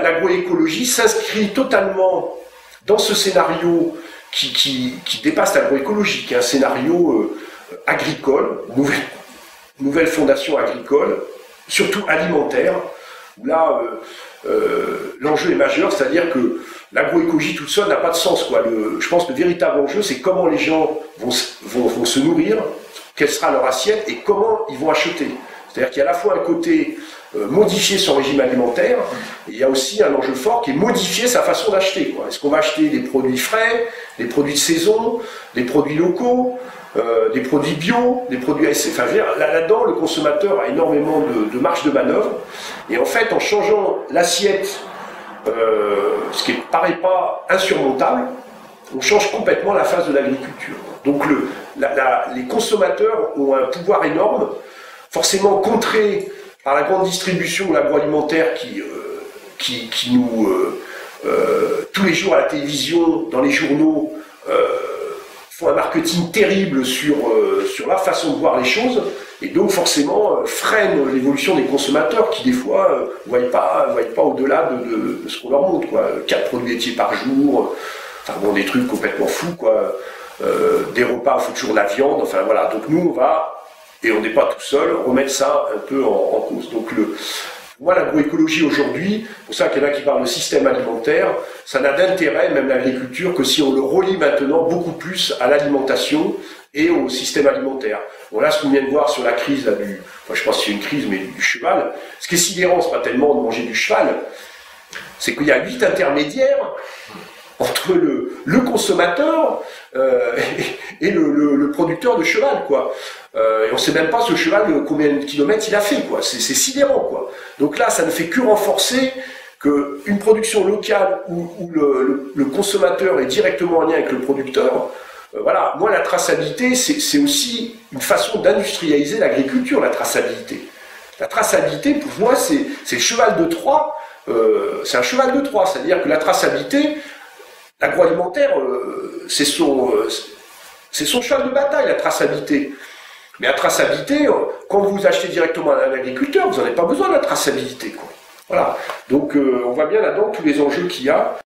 L'agroécologie s'inscrit totalement dans ce scénario qui dépasse l'agroécologie, qui est un scénario agricole, nouvelle fondation agricole, surtout alimentaire, où là, l'enjeu est majeur, c'est-à-dire que l'agroécologie toute seule n'a pas de sens, quoi. Je pense que le véritable enjeu, c'est comment les gens vont se nourrir, quelle sera leur assiette et comment ils vont acheter. C'est-à-dire qu'il y a à la fois un côté modifier son régime alimentaire, et il y a aussi un enjeu fort qui est modifier sa façon d'acheter. Est-ce qu'on va acheter des produits frais, des produits de saison, des produits locaux, des produits bio, des produits ASC. Enfin, là-dedans, le consommateur a énormément de marge de manœuvre. Et en fait, en changeant l'assiette, ce qui ne paraît pas insurmontable, on change complètement la phase de l'agriculture. Donc les consommateurs ont un pouvoir énorme, forcément contré par la grande distribution ou l'agroalimentaire qui nous, tous les jours à la télévision, dans les journaux, font un marketing terrible sur leur façon de voir les choses, et donc forcément freinent l'évolution des consommateurs qui des fois ne voient pas au-delà de ce qu'on leur montre, quoi. 4 produits laitiers par jour, enfin bon, des trucs complètement fous, quoi. Des repas, il faut toujours de la viande, enfin voilà. Donc nous on va, et on n'est pas tout seul, remettre ça un peu en cause. Donc moi, l'agroécologie aujourd'hui, c'est pour ça qu'il y en a qui parlent de système alimentaire, ça n'a d'intérêt, même l'agriculture, que si on le relie maintenant beaucoup plus à l'alimentation et au système alimentaire. Bon, là, ce qu'on vient de voir sur la crise, là, je pense que c'est une crise, mais du cheval, ce qui est sidérant, c'est pas tellement de manger du cheval, c'est qu'il y a 8 intermédiaires entre le consommateur et le producteur de cheval, quoi. Et on ne sait même pas ce cheval combien de kilomètres il a fait, quoi. C'est sidérant, quoi. Donc là, ça ne fait que renforcer qu'une production locale où le consommateur est directement en lien avec le producteur. Voilà, moi la traçabilité, c'est aussi une façon d'industrialiser l'agriculture, la traçabilité. La traçabilité, pour moi, c'est le cheval de Troie, c'est un cheval de Troie, c'est-à-dire que la traçabilité, l'agroalimentaire, c'est son cheval de bataille, la traçabilité. Mais la traçabilité, quand vous achetez directement à un agriculteur, vous n'en avez pas besoin de la traçabilité, quoi. Voilà. Donc on voit bien là-dedans tous les enjeux qu'il y a.